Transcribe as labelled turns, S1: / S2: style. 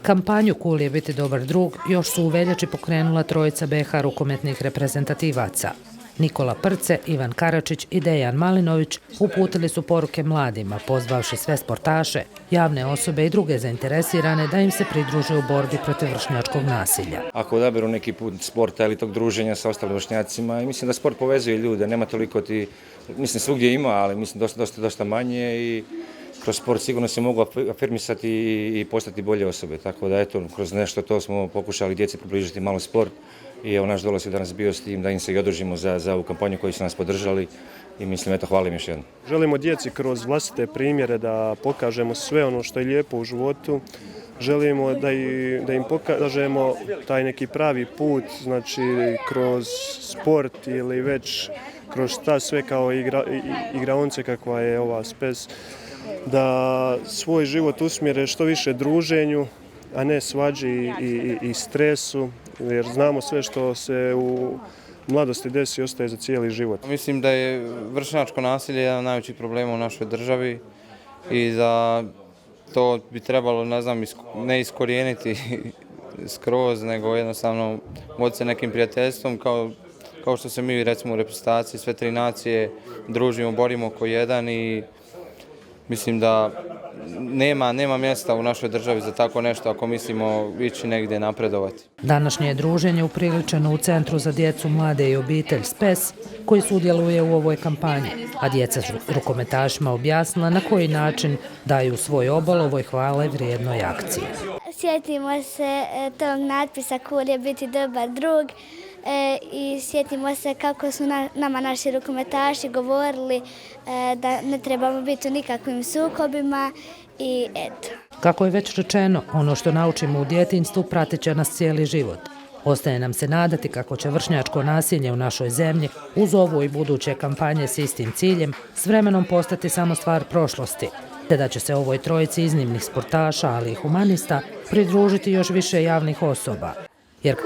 S1: Kampanju "Cool je biti dobar drug" još su u veljači pokrenula trojica BiH rukometnih reprezentativaca. Nikola Prce, Ivan Karačić i Dejan Malinović uputili su poruke mladima, pozvavši sve sportaše, javne osobe i druge zainteresirane da im se pridruže u borbi protiv vršnjačkog nasilja.
S2: Ako odaberu neki put sporta ili tog druženja sa ostalim vršnjacima, mislim da sport povezuje ljude, nema toliko mislim svugdje ima, ali mislim dosta manje i kroz sport sigurno se mogu afirmisati i postati bolje osobe. Tako da eto, kroz nešto to smo pokušali djeci približiti malo sport i evo naš dolaz je danas bio s tim da im se i odužimo za ovu kampanju koju su nas podržali i mislim, eto, hvala im još jednom.
S3: Želimo djeci kroz vlastite primjere da pokažemo sve ono što je lijepo u životu. Želimo da im pokažemo taj neki pravi put, znači kroz sport ili već kroz šta sve kao igraonice kakva je ova Spes, da svoj život usmjere što više druženju, a ne svađi i stresu, jer znamo sve što se u mladosti desi ostaje za cijeli život.
S4: Mislim da je vršnjačko nasilje jedan od najvećih problema u našoj državi i da to bi trebalo, ne iskorijeniti skroz, nego jednostavno voditi se nekim prijateljstvom, kao što se mi recimo u reprezentaciji sve tri nacije družimo, borimo ko jedan i mislim da nema mjesta u našoj državi za tako nešto ako mislimo ići negdje napredovati.
S1: Današnje je druženje upriličeno u Centru za djecu, mlade i obitelj Spes, koji sudjeluje u ovoj kampanji, a djeca su rukometašima objasnila na koji način daju svoj obol ovoj hvale vrijednoj akciji.
S5: Sjetimo se tog natpisa "Cool je biti dobar drug" i sjetimo se kako su nama naši rukometaši govorili da ne trebamo biti u nikakvim sukobima i eto.
S1: Kako je već rečeno, ono što naučimo u djetinjstvu pratit će nas cijeli život. Ostaje nam se nadati kako će vršnjačko nasilje u našoj zemlji uz ovu i buduće kampanje s istim ciljem s vremenom postati samo stvar prošlosti, te da će se ovoj trojici iznimnih sportaša, ali i humanista, pridružiti još više javnih osoba. Jer